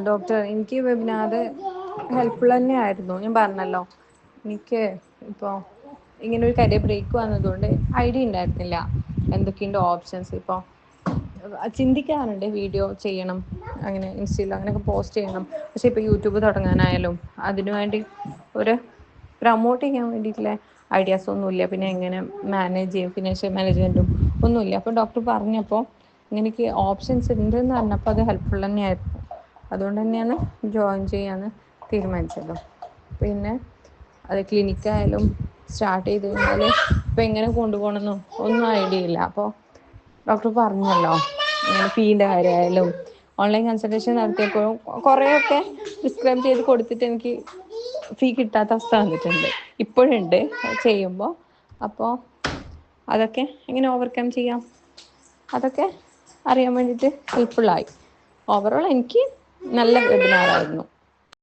Doctor എനിക്ക് webinar helpful തന്നെയായിരുന്നു. ഞാൻ പറഞ്ഞല്ലോ എനിക്ക് ഇപ്പോൾ ഇങ്ങനെ ഒരു കരിയർ ബ്രേക്ക് വന്നതുകൊണ്ട് ഐഡിയ ഉണ്ടായിരുന്നില്ല എന്തൊക്കെയുണ്ട് ഓപ്ഷൻസ്. ഇപ്പോൾ ചിന്തിക്കാറുണ്ട് വീഡിയോ ചെയ്യണം, അങ്ങനെ ഇൻസ്റ്റയിൽ അങ്ങനെയൊക്കെ പോസ്റ്റ് ചെയ്യണം. പക്ഷേ ഇപ്പോൾ യൂട്യൂബ് തുടങ്ങാനായാലും അതിനു വേണ്ടി ഒരു പ്രമോട്ട് ചെയ്യാൻ വേണ്ടിയിട്ടുള്ള ഐഡിയാസ് ഒന്നുമില്ല. പിന്നെ എങ്ങനെ മാനേജ് ചെയ്യും, ഫിനാൻഷ്യൽ മാനേജ്മെൻറ്റും ഒന്നുമില്ല. അപ്പോൾ ഡോക്ടർ പറഞ്ഞപ്പോൾ എനിക്ക് ഓപ്ഷൻസ് ഉണ്ടെന്ന് പറഞ്ഞപ്പോൾ അത് ഹെൽപ്ഫുൾ തന്നെയായിരുന്നു. അതുകൊണ്ട് തന്നെയാണ് ജോയിൻ ചെയ്യാമെന്ന് തീരുമാനിച്ചത്. പിന്നെ അത് ക്ലിനിക്കായാലും സ്റ്റാർട്ട് ചെയ്ത് കഴിഞ്ഞാൽ ഇപ്പം എങ്ങനെ കൊണ്ടുപോകണമെന്നും ഒന്നും ഐഡിയ ഇല്ല. അപ്പോൾ ഡോക്ടർ പറഞ്ഞല്ലോ ഇങ്ങനെ ഫീൻ്റെ കാര്യമായാലും ഓൺലൈൻ കൺസൾട്ടേഷൻ നടത്തിയപ്പോഴും കുറേയൊക്കെ പ്രിസ്ക്രൈബ് ചെയ്ത് കൊടുത്തിട്ട് എനിക്ക് ഫീ കിട്ടാത്ത അവസ്ഥ വന്നിട്ടുണ്ട്, ഇപ്പോഴുണ്ട് ചെയ്യുമ്പോൾ. അപ്പോൾ അതൊക്കെ എങ്ങനെ ഓവർകം ചെയ്യാം, അതൊക്കെ അറിയാൻ വേണ്ടിയിട്ട് ഹെൽപ്ഫുള്ളായി. ഓവറോൾ എനിക്ക് നല്ല വെബിനാറായിരുന്നു.